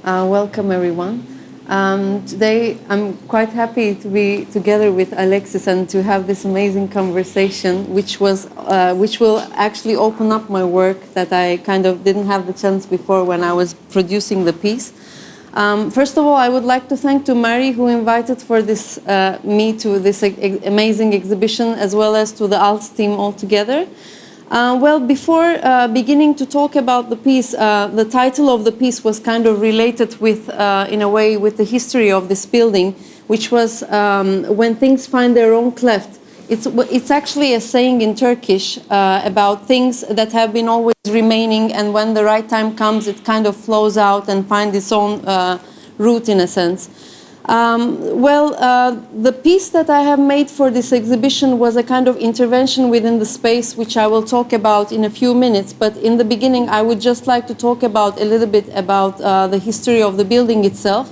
Welcome, everyone. Today, I'm quite happy to be together with Alexis and to have this amazing conversation, which will actually open up my work that I kind of didn't have the chance before when I was producing the piece. First of all, I would like to thank to Mary who invited me to this amazing exhibition, as well as to the ALT team altogether. Before beginning to talk about the piece, the title of the piece was kind of related with, in a way, with the history of this building, which was when things find their own cleft. It's actually a saying in Turkish about things that have been always remaining, and when the right time comes, it kind of flows out and finds its own route, in a sense. The piece that I have made for this exhibition was a kind of intervention within the space, which I will talk about in a few minutes. But in the beginning, I would just like to talk about a little bit about the history of the building itself.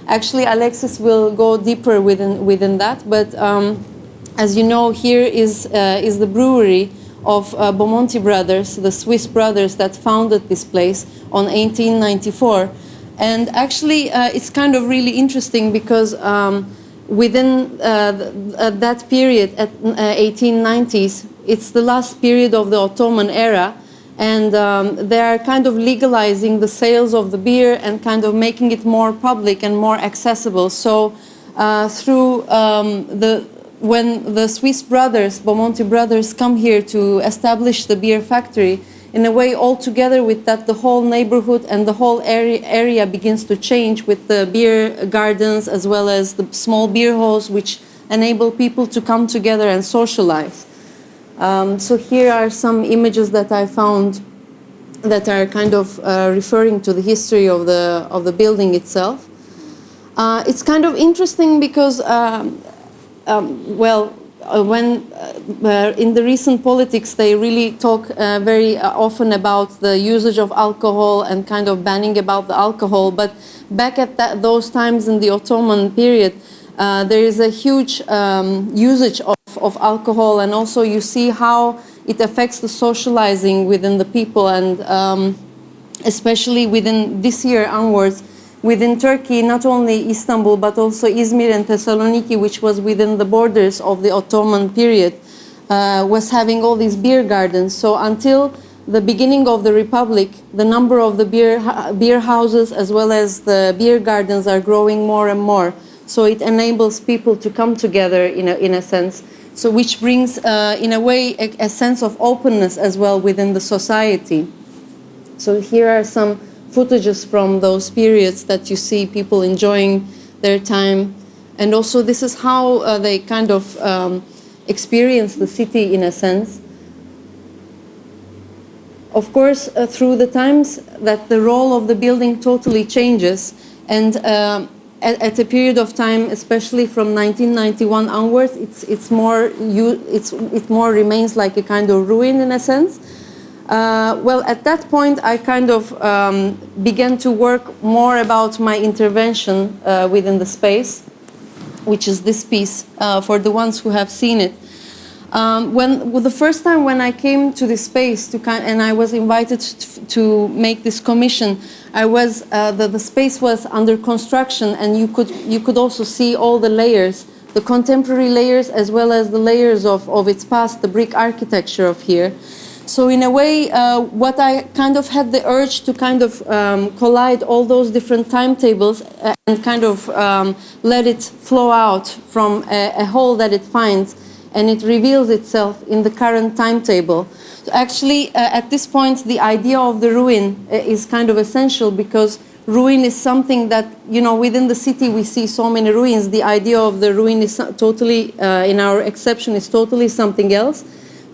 Actually, Alexis will go deeper within that. But as you know, here is the brewery of Bomonti brothers, the Swiss brothers that founded this place on 1894. And actually, it's kind of really interesting because within that period, at 1890s, it's the last period of the Ottoman era, and they are kind of legalizing the sales of the beer and kind of making it more public and more accessible. So when the Swiss brothers, Bomonti brothers, come here to establish the beer factory, in a way, all together with that, the whole neighborhood and the whole area begins to change with the beer gardens as well as the small beer halls, which enable people to come together and socialize. So here are some images that I found that are kind of referring to the history of the building itself. It's kind of interesting because, when in the recent politics, they really talk very often about the usage of alcohol and kind of banning about the alcohol. But back at those times in the Ottoman period, there is a huge usage of alcohol, and also you see how it affects the socializing within the people, and especially within this year onwards, within Turkey, not only Istanbul, but also Izmir and Thessaloniki, which was within the borders of the Ottoman period, was having all these beer gardens. So until the beginning of the Republic, the number of the beer houses as well as the beer gardens are growing more and more. So it enables people to come together in a sense. So which brings, in a way, a sense of openness as well within the society. So here are some footages from those periods that you see people enjoying their time. And also this is how they kind of experience the city in a sense. Of course, through the times that the role of the building totally changes, and at a period of time, especially from 1991 onwards, it more remains like a kind of ruin in a sense. At that point, I kind of began to work more about my intervention within the space, which is this piece, for the ones who have seen it. The first time when I came to this space and I was invited to make this commission, the space was under construction, and you could also see all the layers, the contemporary layers as well as the layers of its past, the brick architecture of here. So in a way, what I kind of had the urge to kind of collide all those different timetables and kind of let it flow out from a whole that it finds, and it reveals itself in the current timetable. So actually, at this point, the idea of the ruin is kind of essential, because ruin is something that, within the city we see so many ruins. The idea of the ruin is totally, in our exception, is totally something else.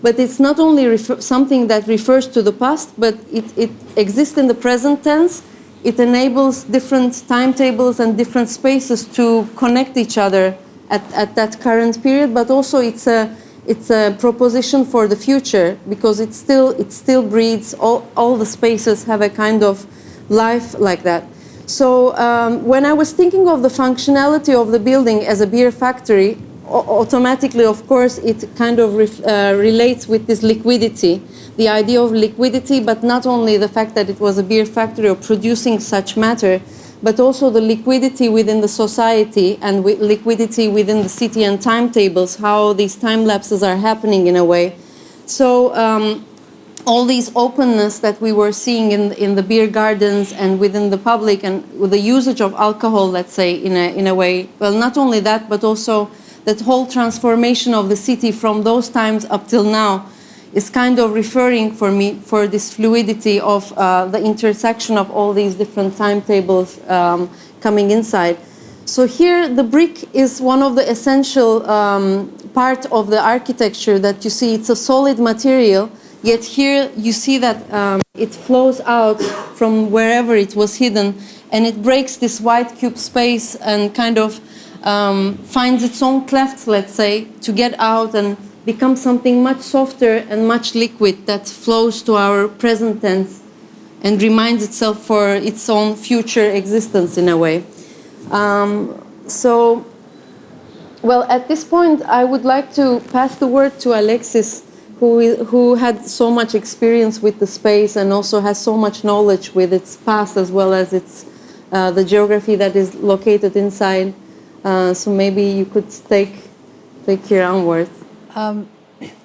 But it's not only something that refers to the past, but it exists in the present tense. It enables different timetables and different spaces to connect each other at that current period. But also it's a proposition for the future, because it still breathes. All the spaces have a kind of life like that. So when I was thinking of the functionality of the building as a beer factory, automatically, of course, it kind of relates with this liquidity, the idea of liquidity, but not only the fact that it was a beer factory or producing such matter, but also the liquidity within the society and liquidity within the city and timetables, how these time lapses are happening in a way. So all these openness that we were seeing in the beer gardens and within the public, and with the usage of alcohol, let's say, in a way, well, not only that, but also that whole transformation of the city from those times up till now is kind of referring for me for this fluidity of the intersection of all these different timetables coming inside. So here the brick is one of the essential part of the architecture that you see. It's a solid material, yet here you see that it flows out from wherever it was hidden, and it breaks this white cube space and kind of finds its own cleft, let's say, to get out and become something much softer and much liquid that flows to our present tense and reminds itself for its own future existence in a way. So, well, at this point, I would like to pass the word to Alexis, who had so much experience with the space and also has so much knowledge with its past as well as its the geography that is located inside. So maybe you could take your onwards.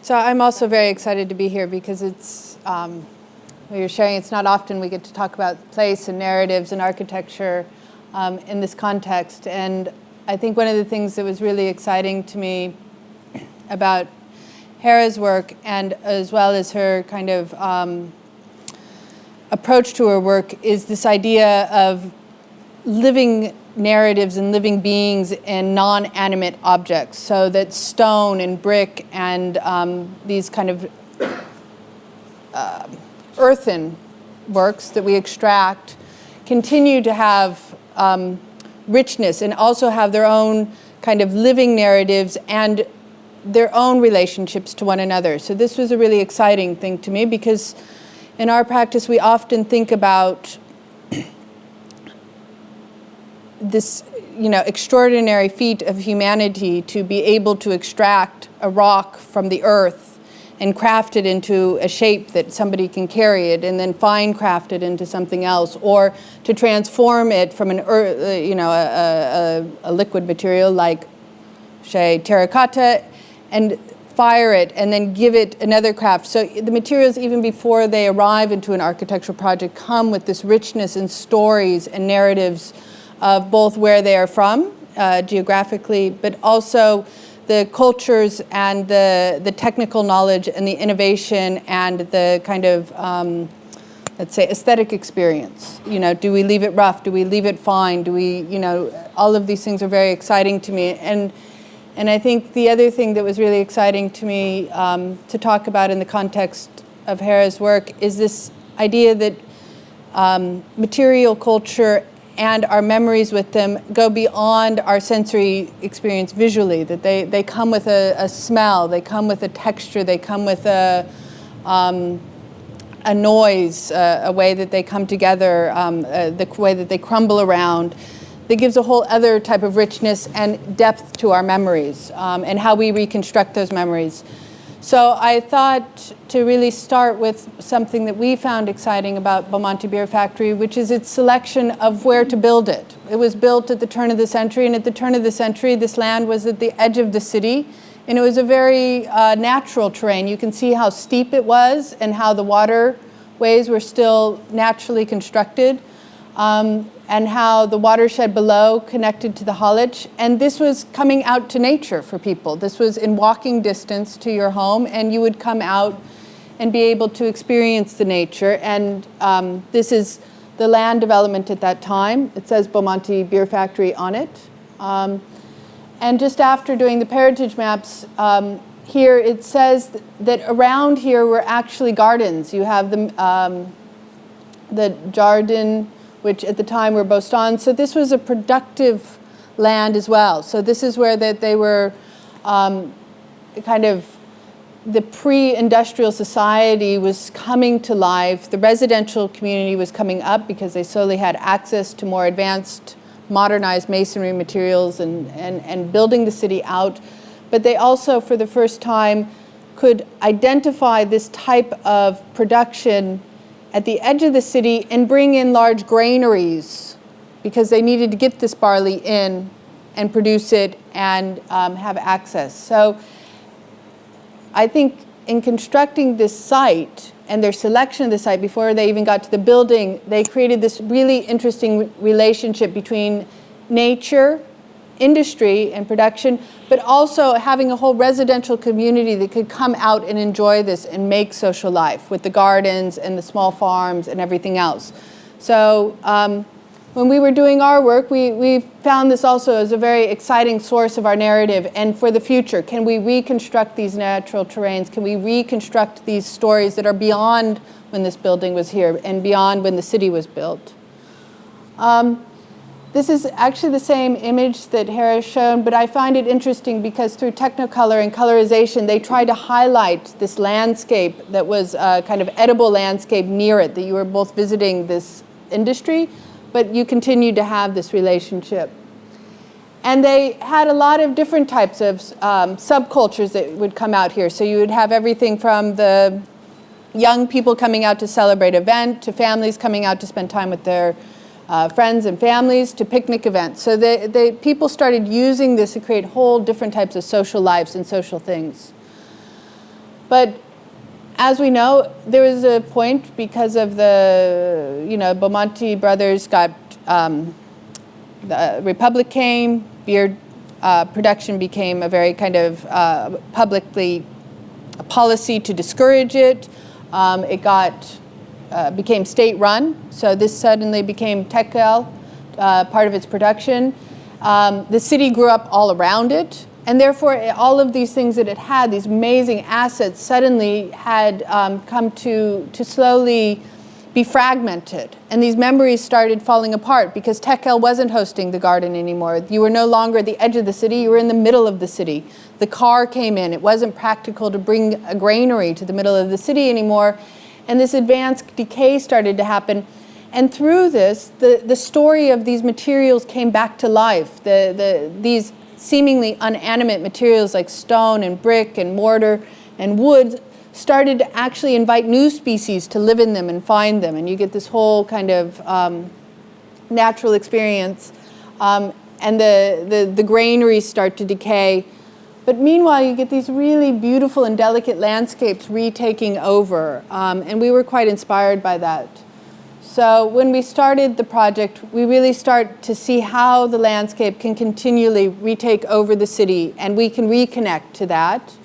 So I'm also very excited to be here because it's, you're sharing, it's not often we get to talk about place and narratives and architecture in this context. And I think one of the things that was really exciting to me about Hera's work, and as well as her kind of approach to her work, is this idea of living narratives and living beings in non-animate objects, so that stone and brick and these kind of earthen works that we extract continue to have richness and also have their own kind of living narratives and their own relationships to one another. So this was a really exciting thing to me, because in our practice we often think about this, extraordinary feat of humanity to be able to extract a rock from the earth and craft it into a shape that somebody can carry it, and then fine craft it into something else, or to transform it from a liquid material like, say, terracotta, and fire it and then give it another craft. So the materials, even before they arrive into an architectural project, come with this richness and stories and narratives of both where they are from geographically, but also the cultures and the technical knowledge and the innovation and the kind of, let's say, aesthetic experience. Do we leave it rough? Do we leave it fine? Do we, all of these things are very exciting to me. And I think the other thing that was really exciting to me to talk about in the context of Hera's work is this idea that material culture and our memories with them go beyond our sensory experience visually, that they come with a smell, they come with a texture, they come with a noise, a way that they come together, the way that they crumble around. That gives a whole other type of richness and depth to our memories and how we reconstruct those memories. So I thought to really start with something that we found exciting about Bomonti Beer Factory, which is its selection of where to build it. It was built at the turn of the century, and at the turn of the century, this land was at the edge of the city, and it was a very natural terrain. You can see how steep it was and how the waterways were still naturally constructed. And how the watershed below connected to the Halich. And this was coming out to nature for people. This was in walking distance to your home, and you would come out and be able to experience the nature. And this is the land development at that time. It says Bomonti Beer Factory on it. And just after doing the heritage maps, here it says that around here were actually gardens. You have the Jardin, which at the time were Bostan. So this was a productive land as well. So this is where they were kind of, the pre-industrial society was coming to life. The residential community was coming up because they slowly had access to more advanced, modernized masonry materials and building the city out. But they also, for the first time, could identify this type of production at the edge of the city and bring in large granaries because they needed to get this barley in and produce it and have access. So I think in constructing this site and their selection of the site before they even got to the building, they created this really interesting relationship between nature, industry and production, but also having a whole residential community that could come out and enjoy this and make social life with the gardens and the small farms and everything else. So when we were doing our work, we found this also as a very exciting source of our narrative. And for the future, can we reconstruct these natural terrains? Can we reconstruct these stories that are beyond when this building was here and beyond when the city was built? This is actually the same image that Hera has shown, but I find it interesting because through Technicolor and colorization, they tried to highlight this landscape that was a kind of edible landscape near it, that you were both visiting this industry, but you continued to have this relationship. And they had a lot of different types of subcultures that would come out here. So you would have everything from the young people coming out to celebrate an event, to families coming out to spend time with their friends and families, to picnic events. So people started using this to create whole different types of social lives and social things. But as we know, there was a point because of the, Bomonti brothers got, the Republic came, beer production became a very kind of publicly a policy to discourage it. It became state-run, so this suddenly became tekrar, part of its production. The city grew up all around it, and therefore all of these things that it had, these amazing assets, suddenly had come to slowly be fragmented. And these memories started falling apart because tekrar wasn't hosting the garden anymore. You were no longer at the edge of the city, you were in the middle of the city. The car came in, it wasn't practical to bring a granary to the middle of the city anymore. And this advanced decay started to happen. And through this, the story of these materials came back to life. These seemingly unanimate materials like stone and brick and mortar and wood started to actually invite new species to live in them and find them. And you get this whole kind of natural experience. And the granaries start to decay. But meanwhile, you get these really beautiful and delicate landscapes retaking over, and we were quite inspired by that. So when we started the project, we really start to see how the landscape can continually retake over the city, and we can reconnect to that.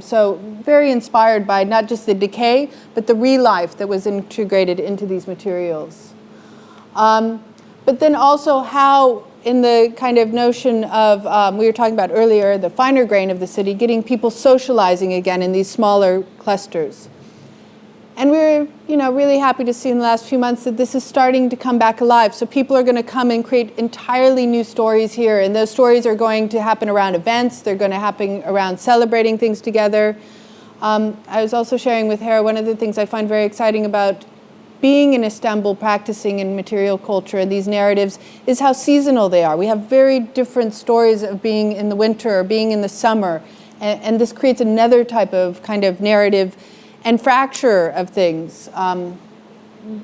So very inspired by not just the decay, but the re-life that was integrated into these materials. But then also how, in the kind of notion of, we were talking about earlier, the finer grain of the city, getting people socializing again in these smaller clusters. And we're really happy to see in the last few months that this is starting to come back alive. So people are going to come and create entirely new stories here. And those stories are going to happen around events. They're going to happen around celebrating things together. I was also sharing with Hera, one of the things I find very exciting about being in Istanbul, practicing in material culture and these narratives, is how seasonal they are. We have very different stories of being in the winter or being in the summer. And this creates another type of kind of narrative and fracture of things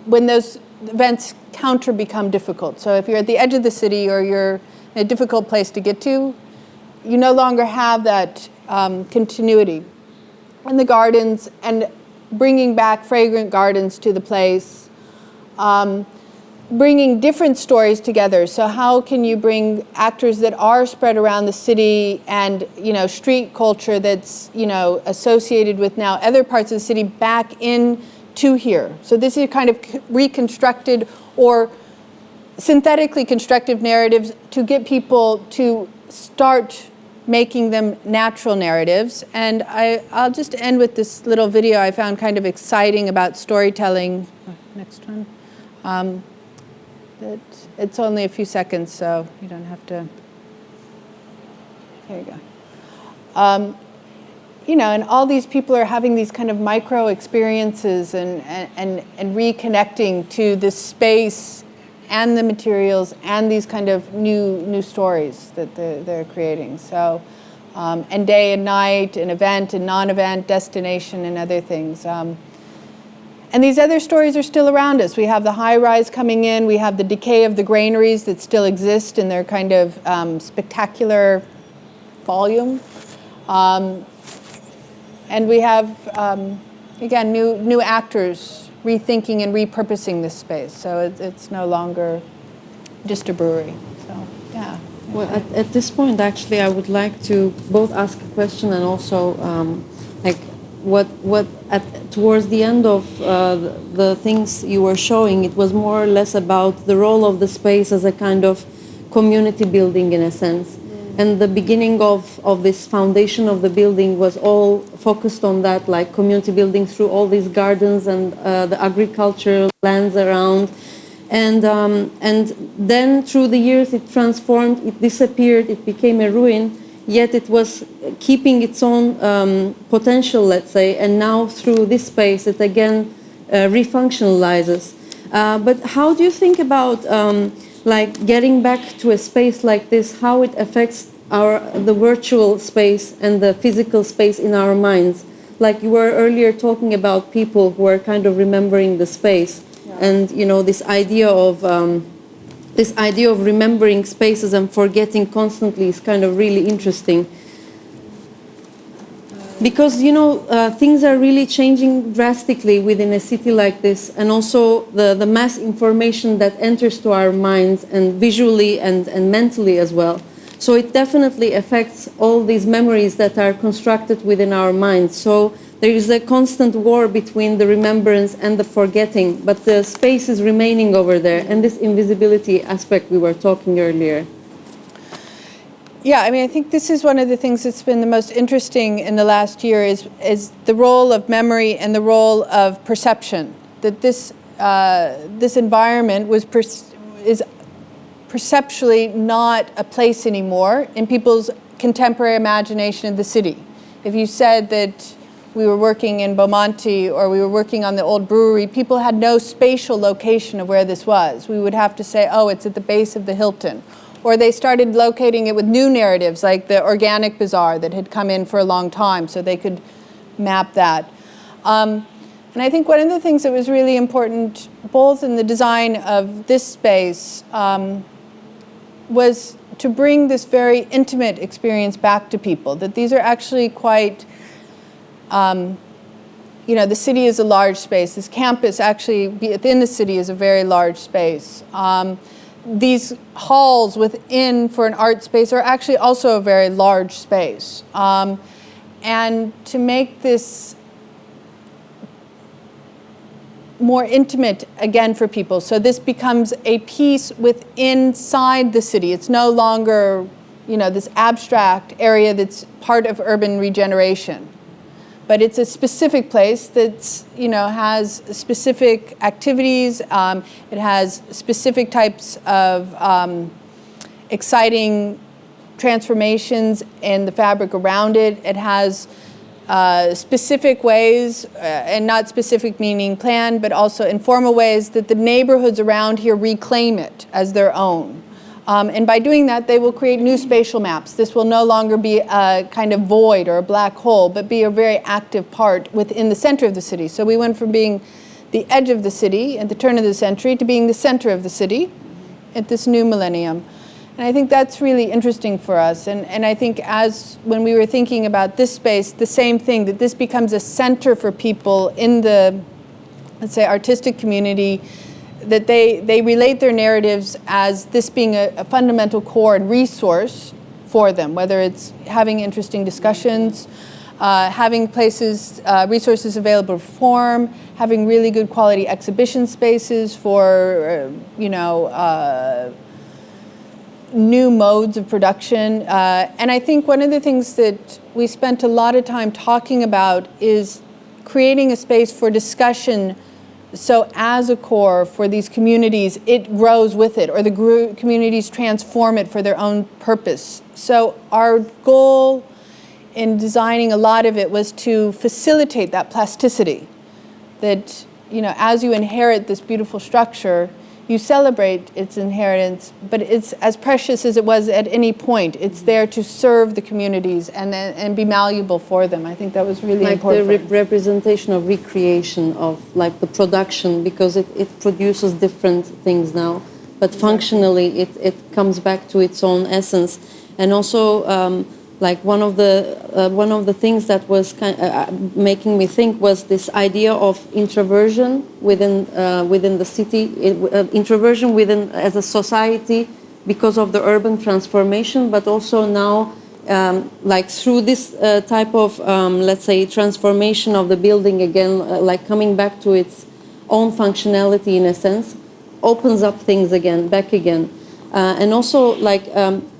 when those events become difficult. So if you're at the edge of the city or you're in a difficult place to get to, you no longer have that continuity. And the gardens, and bringing back fragrant gardens to the place, bringing different stories together. So how can you bring actors that are spread around the city and street culture that's associated with now other parts of the city back into here? So this is kind of reconstructed or synthetically constructive narratives to get people to start making them natural narratives. And I'll just end with this little video I found kind of exciting about storytelling. Next one. It's only a few seconds, so you don't have to. There you go. And all these people are having these kind of micro experiences and reconnecting to this space and the materials and these kind of new stories that they're creating. So, and day and night, and event and non-event, destination and other things. And these other stories are still around us. We have the high-rise coming in. We have the decay of the granaries that still exist in their kind of spectacular volume. And we have, again, new actors rethinking and repurposing this space. So it's no longer just a brewery. So, yeah. Well, at this point, actually, I would like to both ask a question and also, towards the end of the things you were showing, it was more or less about the role of the space as a kind of community building in a sense. And the beginning of this foundation of the building was all focused on that, like community building through all these gardens and the agricultural lands around. And then through the years it transformed, it disappeared, it became a ruin, yet it was keeping its own potential, let's say, and now through this space it again refunctionalizes. But how do you think about like getting back to a space like this, how it affects the virtual space and the physical space in our minds? Like you were earlier talking about people who are kind of remembering the space. And you know, this idea of remembering spaces and forgetting constantly is kind of really interesting, because you know things are really changing drastically within a city like this, and also the mass information that enters to our minds, and visually and mentally as well. So it definitely affects all these memories that are constructed within our minds. So there is a constant war between the remembrance and the forgetting, but the space is remaining over there, and this invisibility aspect we were talking earlier. Yeah, I mean, I think this is one of the things that's been the most interesting in the last year is the role of memory and the role of perception. That this environment is perceptually not a place anymore in people's contemporary imagination of the city. If you said that we were working in Bomonti or we were working on the old brewery, people had no spatial location of where this was. We would have to say, oh, it's at the base of the Hilton. Or they started locating it with new narratives, like the organic bazaar that had come in for a long time, so they could map that. And I think one of the things that was really important, both in the design of this space, was to bring this very intimate experience back to people, that these are actually quite, you know, the city is a large space. This campus actually within the city is a very large space. These halls within for an art space are actually also a very large space. And to make this more intimate again for people, so this becomes a piece inside the city. It's no longer, you know, this abstract area that's part of urban regeneration. But it's a specific place that's, you know, has specific activities. It has specific types of exciting transformations in the fabric around it. It has specific ways, and not specific meaning planned, but also informal ways that the neighborhoods around here reclaim it as their own. And by doing that, they will create new spatial maps. This will no longer be a kind of void or a black hole, but be a very active part within the center of the city. So we went from being the edge of the city at the turn of the century to being the center of the city at this new millennium. And I think that's really interesting for us. And I think when we were thinking about this space, the same thing, that this becomes a center for people in the, let's say, artistic community, that they relate their narratives as this being a fundamental core and resource for them, whether it's having interesting discussions, having places, resources available to perform, having really good quality exhibition spaces for, you know, new modes of production. And I think one of the things that we spent a lot of time talking about is creating a space for discussion. So as a core for these communities, it grows with it, or the communities transform it for their own purpose. So our goal in designing a lot of it was to facilitate that plasticity, that, you know, as you inherit this beautiful structure, you celebrate its inheritance, but it's as precious as it was at any point. It's there to serve the communities and be malleable for them. I think that was really like important. the representation of recreation of like the production, because it produces different things now, but functionally it comes back to its own essence. And also like one of the things that was making me think was this idea of introversion within the city, introversion within as a society because of the urban transformation, but also now like through this type of let's say transformation of the building again, like coming back to its own functionality in a sense, opens up things again, back again. And also like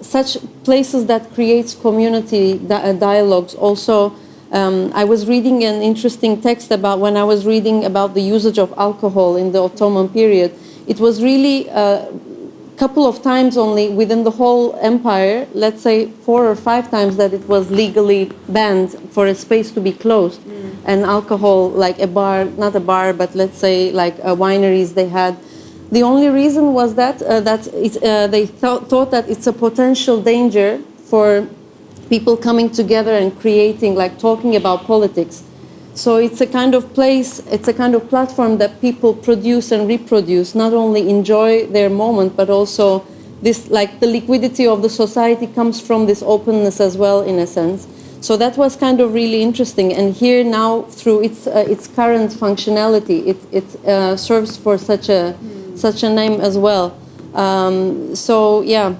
such places that creates community dialogues. Also, I was reading an interesting text about when I was reading about the usage of alcohol in the Ottoman period. It was really a couple of times only within the whole empire, let's say 4 or 5 times that it was legally banned for a space to be closed. And alcohol, like a bar, not a bar, but let's say like wineries they had. The only reason was that they thought that it's a potential danger for people coming together and creating, like talking about politics. So it's a kind of place, it's a kind of platform that people produce and reproduce, not only enjoy their moment, but also this, like the liquidity of the society comes from this openness as well, in a sense. So that was kind of really interesting. And here now, through its current functionality, it serves for such a name as well. So yeah,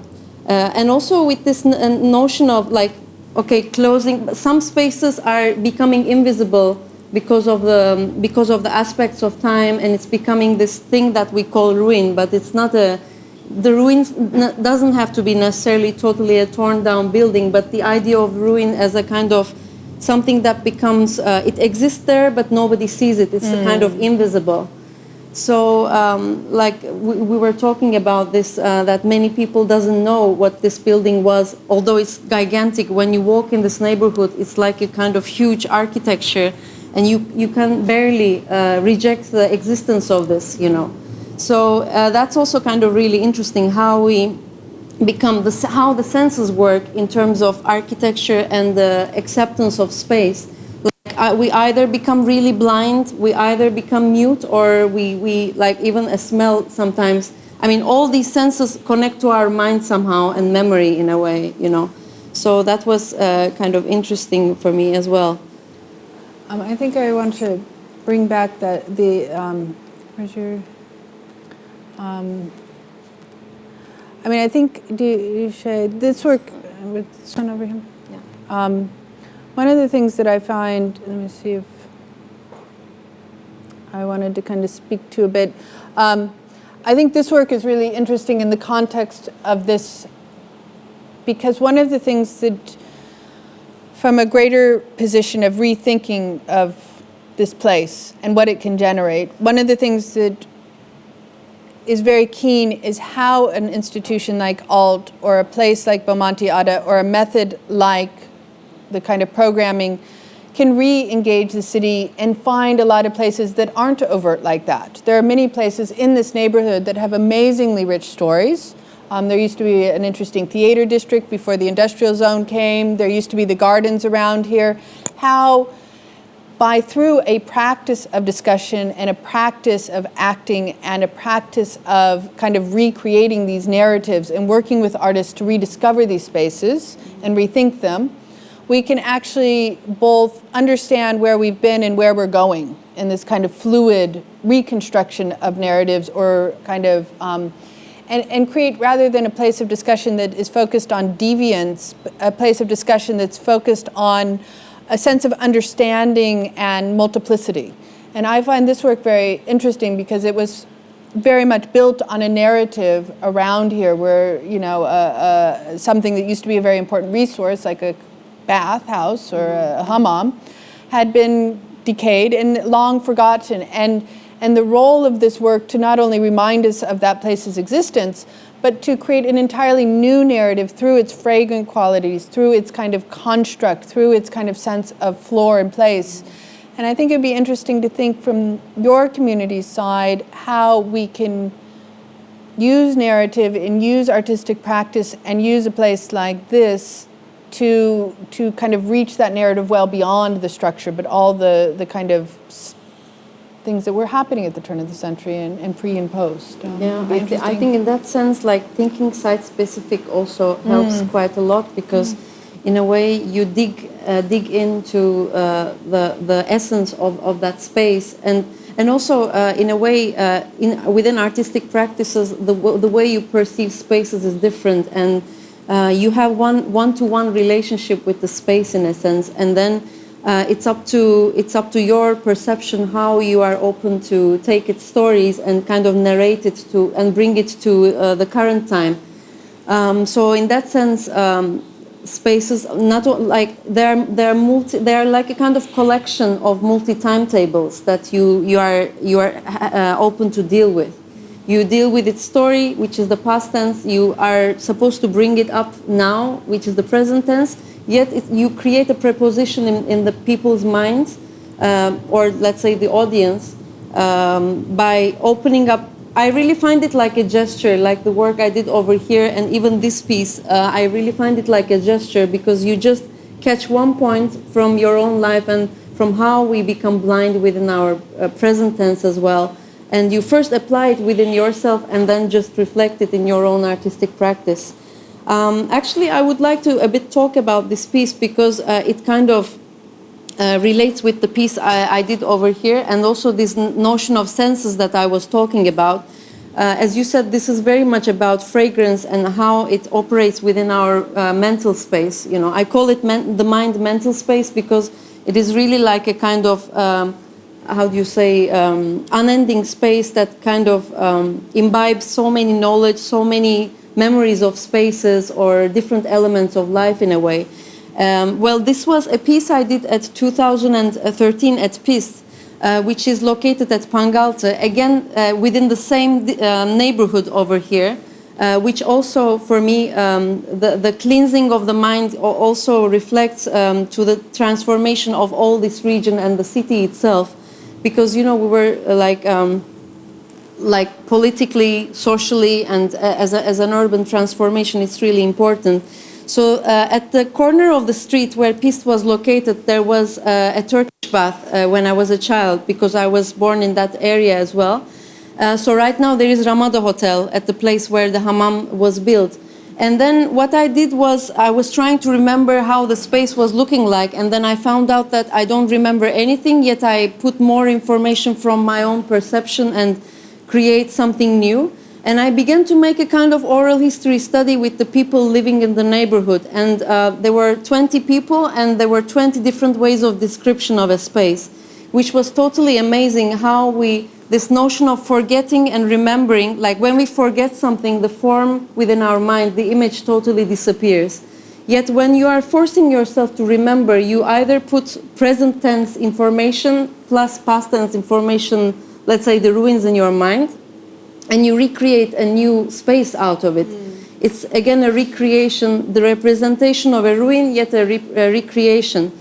and also with this notion of like, okay, closing, some spaces are becoming invisible because of the aspects of time, and it's becoming this thing that we call ruin, but it's not the ruin doesn't have to be necessarily totally a torn down building, but the idea of ruin as a kind of something that becomes, it exists there, but nobody sees it. It's a kind of invisible. So, like we were talking about this, that many people doesn't know what this building was, although it's gigantic. When you walk in this neighborhood, it's like a kind of huge architecture, and you can barely reject the existence of this, you know. So that's also kind of really interesting how we become, how the senses work in terms of architecture and the acceptance of space. We either become really blind, we either become mute, or we like even a smell sometimes. I mean, all these senses connect to our mind somehow and memory in a way, you know. So that was kind of interesting for me as well. I think I want to bring back where's your, I mean, I think, this work, with this one over here? Yeah. One of the things that I find, let me see if I wanted to kind of speak to a bit. I think this work is really interesting in the context of this, because one of the things that, from a greater position of rethinking of this place and what it can generate, one of the things that is very keen is how an institution like ALT or a place like Bomonti Ada or a method like the kind of programming can re-engage the city and find a lot of places that aren't overt like that. There are many places in this neighborhood that have amazingly rich stories. There used to be an interesting theater district before the industrial zone came. There used to be the gardens around here. How, through a practice of discussion and a practice of acting and a practice of kind of recreating these narratives and working with artists to rediscover these spaces and rethink them, we can actually both understand where we've been and where we're going in this kind of fluid reconstruction of narratives, or kind of, and create, rather than a place of discussion that is focused on deviance, a place of discussion that's focused on a sense of understanding and multiplicity. And I find this work very interesting because it was very much built on a narrative around here where, you know, something that used to be a very important resource, like a bath house or a hammam, had been decayed and long forgotten. And the role of this work to not only remind us of that place's existence, but to create an entirely new narrative through its fragrant qualities, through its kind of construct, through its kind of sense of floor and place. And I think it'd be interesting to think from your community's side how we can use narrative and use artistic practice and use a place like this to kind of reach that narrative well beyond the structure, but all the kind of things that were happening at the turn of the century and pre and post. Yeah, I think in that sense, like thinking site-specific also helps quite a lot, because in a way you dig into the essence of that space, and also in a way within artistic practices the way you perceive spaces is different, and you have one-to-one relationship with the space in a sense, and then it's up to your perception how you are open to take its stories and kind of narrate it to and bring it to the current time. So in that sense, spaces not like they're like a kind of collection of multi-timetables that you are open to deal with. You deal with its story, which is the past tense. You are supposed to bring it up now, which is the present tense. Yet you create a preposition in the people's minds, or let's say the audience, by opening up. I really find it like a gesture, like the work I did over here, and even this piece. I really find it like a gesture, because you just catch one point from your own life and from how we become blind within our present tense as well. And you first apply it within yourself and then just reflect it in your own artistic practice. Actually, I would like to a bit talk about this piece, because it kind of relates with the piece I did over here, and also this notion of senses that I was talking about. As you said, this is very much about fragrance and how it operates within our mental space. You know, I call it the mind mental space, because it is really like a kind of how do you say, unending space that kind of imbibes so many knowledge, so many memories of spaces or different elements of life in a way. Well, this was a piece I did at 2013 at PiST, which is located at Pangaltı, again within the same neighborhood over here, which also for me, the cleansing of the mind also reflects to the transformation of all this region and the city itself. Because, you know, we were like politically, socially, and as an urban transformation, it's really important. So at the corner of the street where PiST was located, there was a Turkish bath when I was a child, because I was born in that area as well. So right now there is Ramada Hotel at the place where the hammam was built. And then what I did was I was trying to remember how the space was looking like, and then I found out that I don't remember anything, yet I put more information from my own perception and create something new. And I began to make a kind of oral history study with the people living in the neighborhood. And there were 20 people, and there were 20 different ways of description of a space, which was totally amazing how this notion of forgetting and remembering, like when we forget something, the form within our mind, the image totally disappears. Yet when you are forcing yourself to remember, you either put present tense information plus past tense information, let's say the ruins in your mind, and you recreate a new space out of it. It's again a recreation, the representation of a ruin, yet a recreation.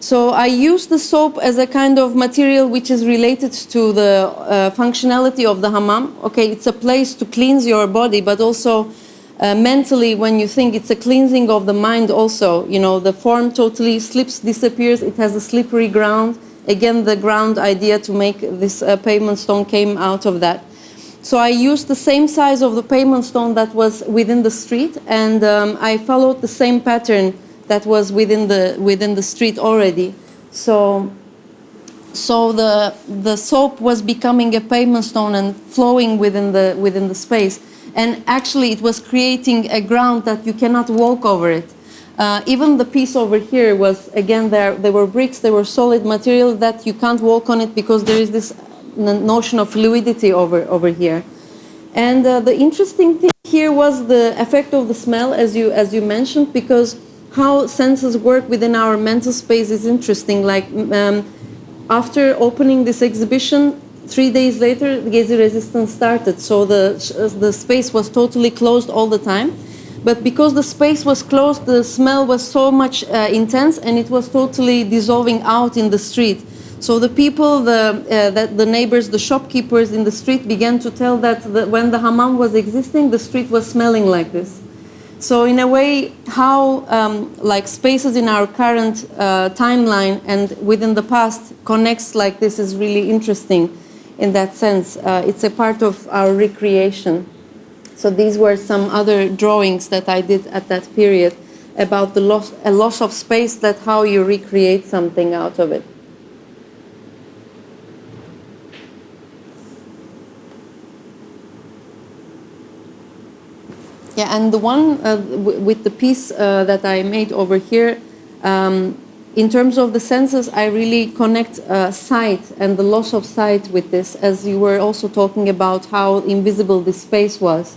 So I use the soap as a kind of material which is related to the functionality of the hammam. Okay, it's a place to cleanse your body, but also mentally, when you think, it's a cleansing of the mind also. You know, the form totally disappears. It has a slippery ground. Again, the ground idea to make this pavement stone came out of that. So I used the same size of the pavement stone that was within the street, and I followed the same pattern that was within the street already. So the soap was becoming a pavement stone and flowing within the space. And actually it was creating a ground that you cannot walk over it. Even the piece over here was, again, there were bricks, there were solid material that you can't walk on it because there is this notion of fluidity over here. And the interesting thing here was the effect of the smell, as you mentioned, because how senses work within our mental space is interesting. Like after opening this exhibition, 3 days later, the Gezi resistance started. So the space was totally closed all the time. But because the space was closed, the smell was so much intense, and it was totally dissolving out in the street. So the people, the neighbors, the shopkeepers in the street began to tell that when the hammam was existing, the street was smelling like this. So in a way, how like spaces in our current timeline and within the past connects like this is really interesting in that sense. It's a part of our recreation. So these were some other drawings that I did at that period about the loss of space, that how you recreate something out of it. Yeah, and the one with the piece that I made over here, in terms of the senses, I really connect sight and the loss of sight with this, as you were also talking about how invisible this space was.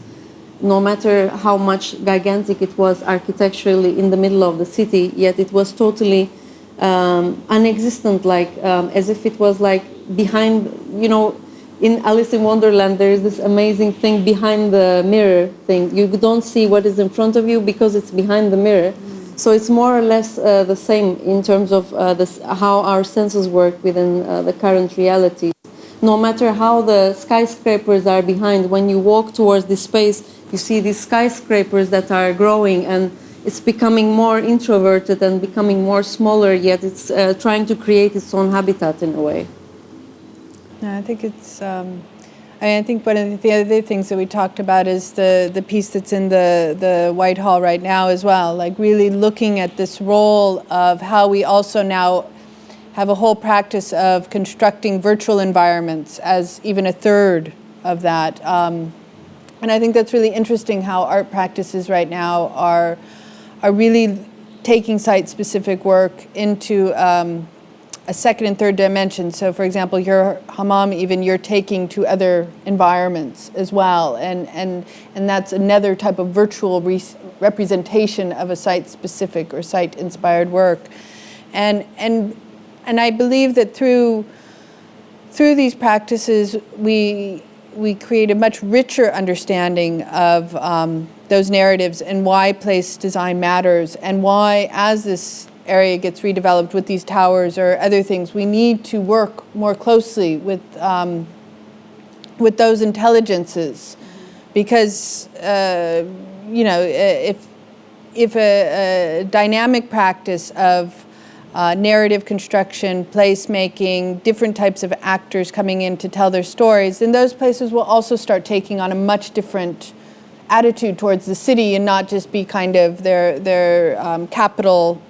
No matter how much gigantic it was architecturally in the middle of the city, yet it was totally unexistent, like as if it was like behind, you know, in Alice in Wonderland, there is this amazing thing behind the mirror thing. You don't see what is in front of you because it's behind the mirror. So it's more or less the same in terms of how our senses work within the current reality. No matter how the skyscrapers are behind, when you walk towards this space, you see these skyscrapers that are growing, and it's becoming more introverted and becoming more smaller, yet it's trying to create its own habitat in a way. Yeah, I think it's. I think one of the other things that we talked about is the piece that's in the Whitehall right now as well. Like really looking at this role of how we also now have a whole practice of constructing virtual environments as even a third of that. And I think that's really interesting how art practices right now are really taking site-specific work into a second and third dimension. So for example, your hammam, even you're taking to other environments as well. And that's another type of virtual representation of a site-specific or site-inspired work. And I believe that through these practices, we create a much richer understanding of those narratives and why place design matters, and why, as this area gets redeveloped with these towers or other things, we need to work more closely with those intelligences, because you know, if a dynamic practice of narrative construction, placemaking, different types of actors coming in to tell their stories, then those places will also start taking on a much different attitude towards the city, and not just be kind of their capital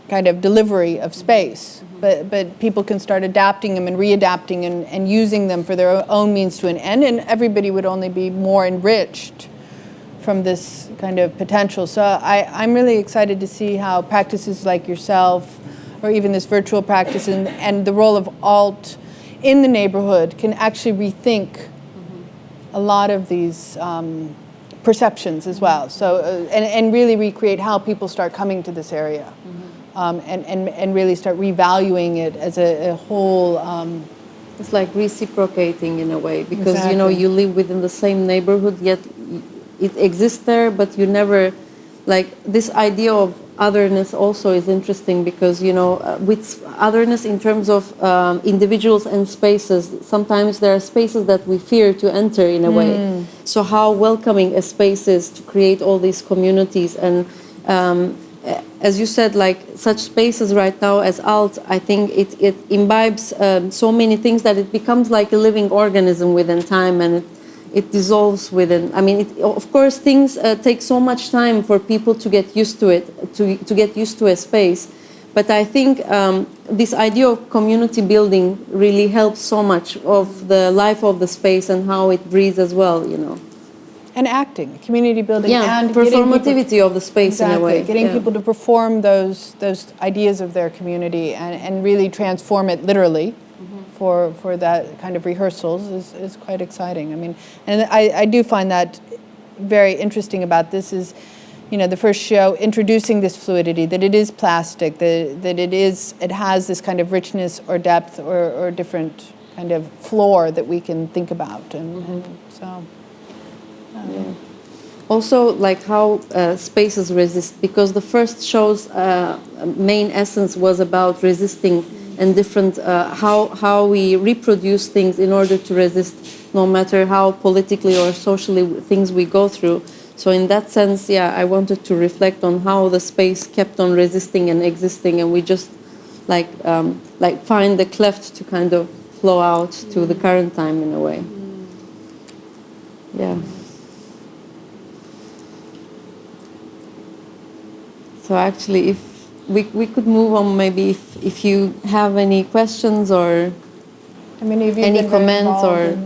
kind of delivery of space, but people can start adapting them and readapting and using them for their own means to an end, and everybody would only be more enriched from this kind of potential. So I'm really excited to see how practices like yourself, or even this virtual practice, and the role of alt in the neighborhood can actually rethink a lot of these perceptions as well. So and really recreate how people start coming to this area, and really start revaluing it as a whole. It's like reciprocating in a way, because Exactly. you know, you live within the same neighborhood, yet it exists there, but you never, like, this idea of otherness also is interesting, because you know, with otherness in terms of individuals and spaces, sometimes there are spaces that we fear to enter in a way. So how welcoming a space is to create all these communities, and as you said, like such spaces right now as alt, I think it imbibes so many things that it becomes like a living organism within time, and it dissolves within. I mean, of course, things take so much time for people to get used to it, to get used to a space. But I think this idea of community building really helps so much of the life of the space and how it breathes as well, you know. And acting, community building, Yeah, and performativity of the space exactly, in a way. getting people to perform those ideas of their community and really transform it literally. For that kind of rehearsals is quite exciting. I mean, and I do find that very interesting about this is, you know, the first show introducing this fluidity, that it is plastic, that it has this kind of richness or depth or different kind of floor that we can think about, and so. Yeah. Also, like how spaces resist, because the first show's main essence was about resisting and different how we reproduce things in order to resist, no matter how politically or socially things we go through. So in that sense, yeah, I wanted to reflect on how the space kept on resisting and existing, and we just like find the cleft to kind of flow out to the current time in a way. Yeah. So actually, if we could move on, maybe if you have any questions or any comments or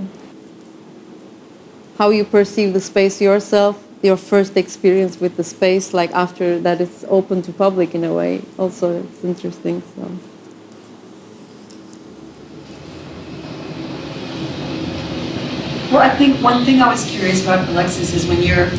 how you perceive the space yourself, your first experience with the space, like after that it's open to public in a way. Also, it's interesting. So. Well, I think one thing I was curious about, Alexis, is when you're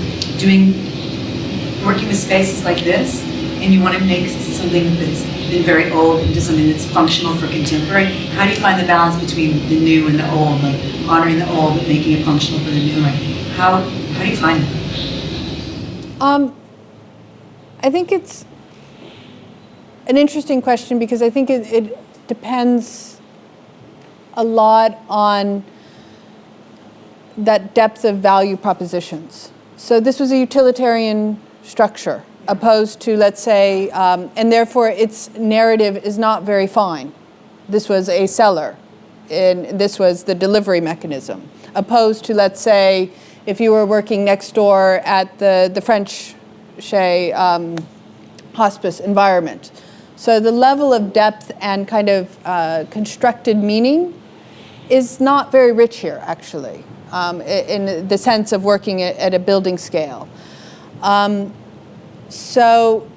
working with spaces like this, and you want to make something that's been very old into something that's functional for contemporary, how do you find the balance between the new and the old, like honoring the old but making it functional for the new? Like, how do you find that? I think it's an interesting question because I think it depends a lot on that depth of value propositions. So this was a utilitarian structure, opposed to, let's say, and therefore its narrative is not very fine. This was a seller, and this was the delivery mechanism, opposed to, let's say, if you were working next door at the French hospice environment. So the level of depth and kind of constructed meaning is not very rich here, actually, in the sense of working at a building scale. So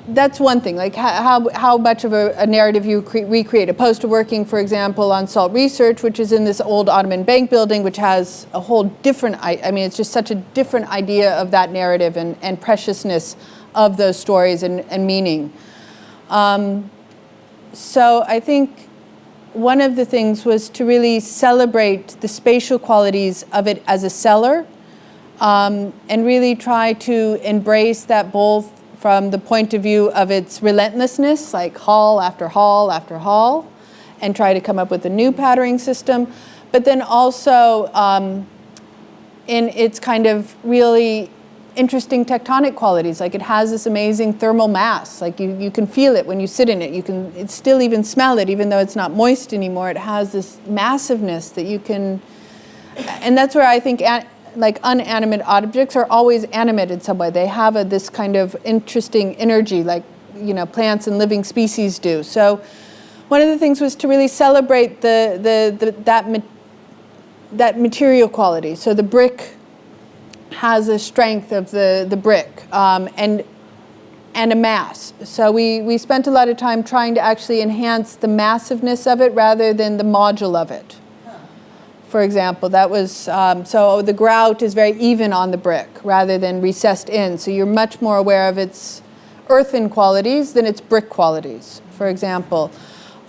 that's one thing, like how much of a narrative you recreate, opposed to working, for example, on Salt Research, which is in this old Ottoman bank building, which has a whole different, I mean, it's just such a different idea of that narrative and preciousness of those stories and meaning. So I think one of the things was to really celebrate the spatial qualities of it as a seller, and really try to embrace that both from the point of view of its relentlessness, like hall after hall after hall, and try to come up with a new patterning system, but then also in its kind of really interesting tectonic qualities. Like it has this amazing thermal mass, like you can feel it when you sit in it. You can still even smell it, even though it's not moist anymore. It has this massiveness that you can, and that's where I think like unanimate objects are always animate in some way. They have this kind of interesting energy, like plants and living species do. So one of the things was to really celebrate that material quality. So the brick has a strength of the brick and a mass. So we spent a lot of time trying to actually enhance the massiveness of it rather than the module of it. For example, that was, so the grout is very even on the brick rather than recessed in. So you're much more aware of its earthen qualities than its brick qualities, for example.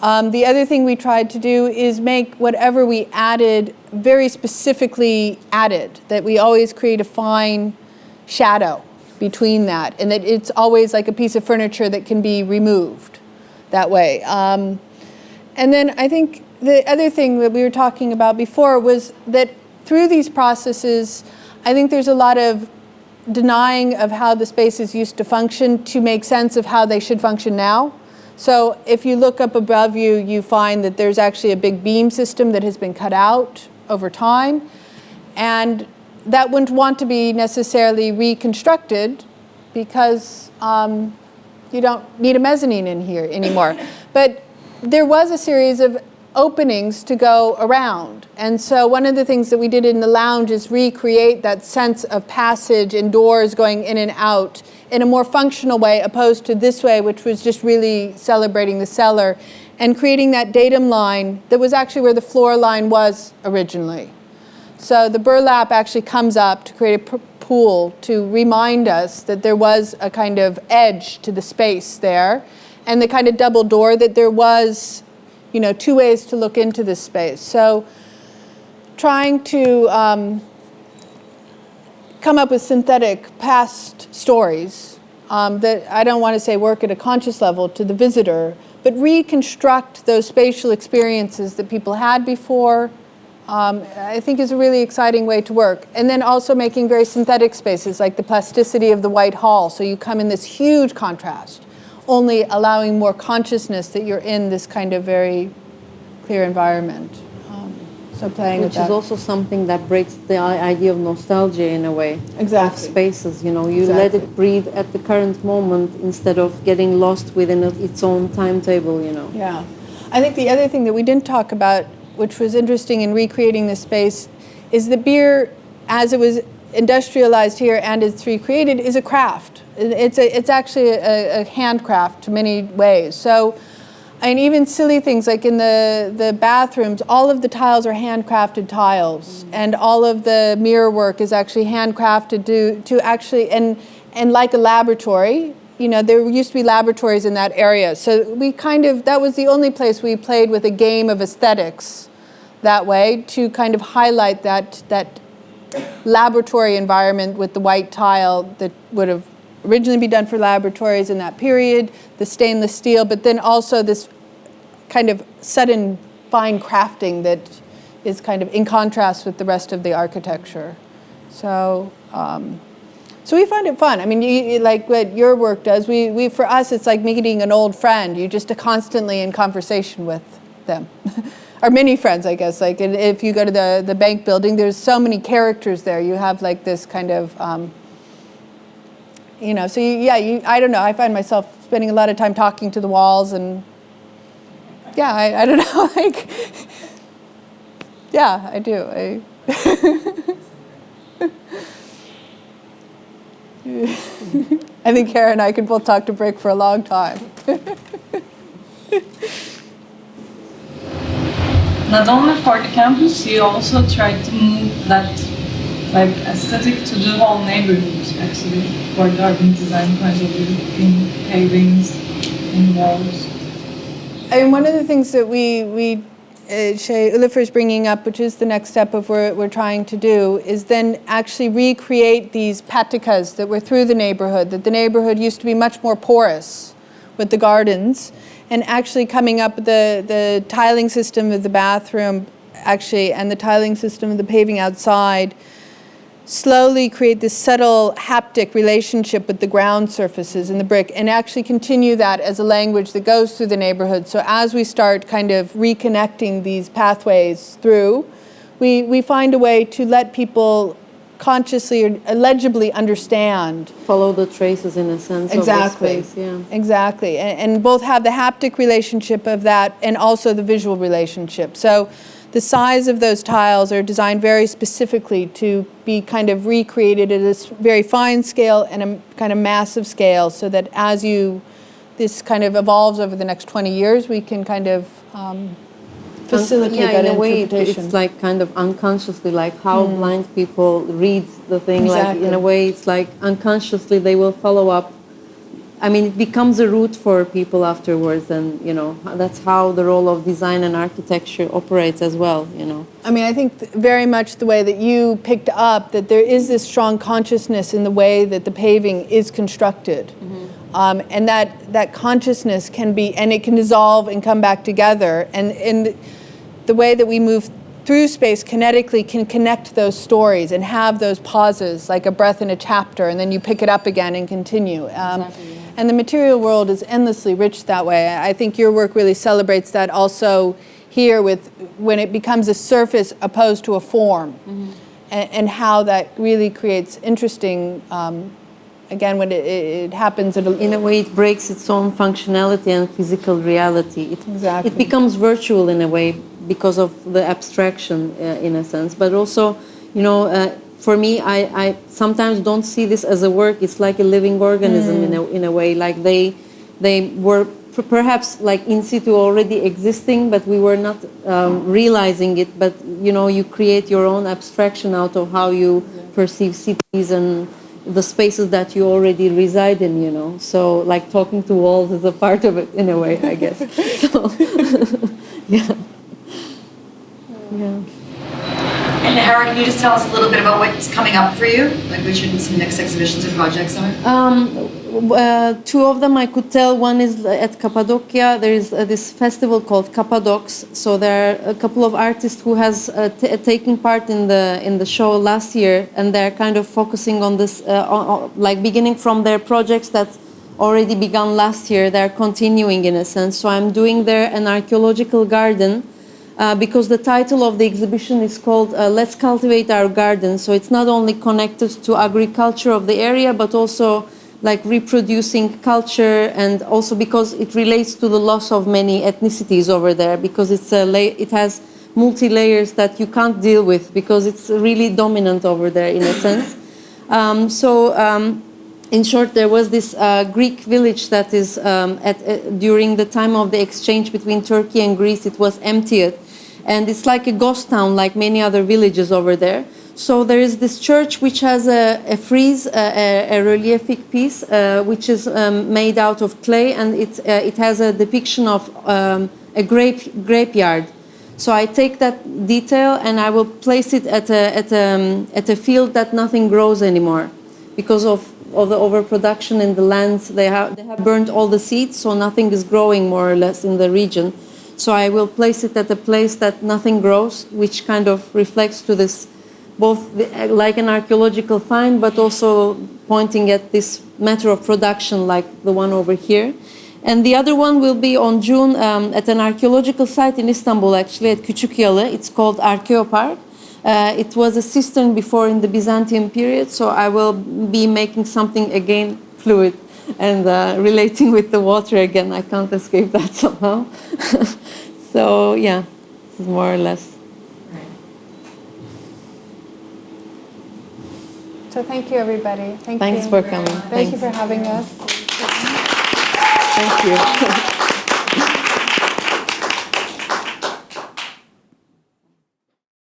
The other thing we tried to do is make whatever we added very specifically added, that we always create a fine shadow between that, and that it's always like a piece of furniture that can be removed that way. And then I think the other thing that we were talking about before was that through these processes, I think there's a lot of denying of how the spaces used to function to make sense of how they should function now. So if you look up above you, you find that there's actually a big beam system that has been cut out over time. And that wouldn't want to be necessarily reconstructed because you don't need a mezzanine in here anymore. But there was a series of openings to go around. And so one of the things that we did in the lounge is recreate that sense of passage and doors going in and out in a more functional way, opposed to this way, which was just really celebrating the cellar and creating that datum line that was actually where the floor line was originally. So the burlap actually comes up to create a pool to remind us that there was a kind of edge to the space there, and the kind of double door that there was, two ways to look into this space. So trying to come up with synthetic past stories that I don't want to say work at a conscious level to the visitor, but reconstruct those spatial experiences that people had before, I think is a really exciting way to work. And then also making very synthetic spaces, like the plasticity of the White Hall. So you come in this huge contrast, only allowing more consciousness that you're in this kind of very clear environment. So playing with that. Which is also something that breaks the idea of nostalgia in a way. Exactly. Of spaces, you know, you let it breathe at the current moment instead of getting lost within its own timetable, you know. Yeah. I think the other thing that we didn't talk about, which was interesting in recreating this space, is the beer, as it was industrialized here and it's recreated, is a craft. It's actually a handcraft in many ways. So, and even silly things like in the bathrooms, all of the tiles are handcrafted tiles, and all of the mirror work is actually handcrafted to actually, and like a laboratory, you know, there used to be laboratories in that area. So we kind of, that was the only place we played with a game of aesthetics that way to kind of highlight that laboratory environment with the white tile that would have originally be done for laboratories in that period, the stainless steel, but then also this kind of sudden fine crafting that is kind of in contrast with the rest of the architecture. So, so we find it fun. I mean, you, like what your work does, we for us, it's like meeting an old friend. You're just constantly in conversation with them. Or many friends, I guess. Like if you go to the bank building, there's so many characters there. You have like this kind of, you know, so I don't know, I find myself spending a lot of time talking to the walls and, yeah, I don't know, like, yeah, I do. I think Hera and I could both talk to Brick for a long time. Not only for the campus, you also try to move that like aesthetic to the whole neighborhood, actually, for the urban design point of view, in pavings, in walls. I mean, one of the things that Ulrifer is bringing up, which is the next step of what we're trying to do, is then actually recreate these patikas that were through the neighborhood, that the neighborhood used to be much more porous with the gardens, and actually coming up with the tiling system of the bathroom, actually, and the tiling system of the paving outside, slowly create this subtle haptic relationship with the ground surfaces and the brick, and actually continue that as a language that goes through the neighborhood. So as we start kind of reconnecting these pathways through, we find a way to let people consciously or legibly understand. Follow the traces in a sense Exactly. of the space, yeah. Exactly, and both have the haptic relationship of that and also the visual relationship. So the size of those tiles are designed very specifically to be kind of recreated at a very fine scale and a kind of massive scale, so that as this kind of evolves over the next 20 years, we can kind of facilitate that in a way, interpretation. it's like kind of unconsciously, like how blind people read the thing. Exactly. Like in a way, it's like unconsciously they will follow up. I mean, it becomes a route for people afterwards, and you know that's how the role of design and architecture operates as well. You know. I mean, I think very much the way that you picked up that there is this strong consciousness in the way that the paving is constructed. And that consciousness can be, and it can dissolve and come back together. And the way that we move through space kinetically can connect those stories and have those pauses, like a breath in a chapter, and then you pick it up again and continue. Exactly, yeah. And the material world is endlessly rich that way. I think your work really celebrates that also here with when it becomes a surface opposed to a form, and how that really creates interesting, again, when it happens In a way, it breaks its own functionality and physical reality. Exactly. It becomes virtual in a way because of the abstraction, in a sense. But also, you know, for me, I sometimes don't see this as a work. It's like a living organism in a way. Like they were perhaps like in situ already existing, but we were not realizing it. But you know, you create your own abstraction out of how you perceive cities and the spaces that you already reside in, you know. So like talking to walls is a part of it in a way, I guess. So, yeah. And Hera, can you just tell us a little bit about what's coming up for you? Like which some next exhibitions or projects are? Two of them I could tell. One is at Cappadocia. There is this festival called Cappadox. So there are a couple of artists who has taken part in the show last year, and they're kind of focusing on this, like beginning from their projects that already began last year. They're continuing in a sense. So I'm doing there an archaeological garden. Because the title of the exhibition is called Let's Cultivate Our Garden. So it's not only connected to agriculture of the area, but also like reproducing culture, and also because it relates to the loss of many ethnicities over there, because it has multi-layers that you can't deal with because it's really dominant over there in a sense. In short, there was this Greek village that is during the time of the exchange between Turkey and Greece, it was emptied. And it's like a ghost town, like many other villages over there. So there is this church which has a frieze, a reliefic piece, which is made out of clay, and it has a depiction of a grapeyard. So I take that detail and I will place it at a field that nothing grows anymore, because of the overproduction in the lands. They have burned all the seeds, so nothing is growing more or less in the region. So I will place it at a place that nothing grows, which kind of reflects to this, both like an archaeological find, but also pointing at this matter of production, like the one over here. And the other one will be on June at an archaeological site in Istanbul, actually, at Küçükyalı. It's called Otopark. It was a cistern before in the Byzantine period, so I will be making something again fluid and relating with the water again. I can't escape that somehow. So yeah, this is more or less. So thank you, everybody. Thanks for coming. Thank you for having us. Thank you.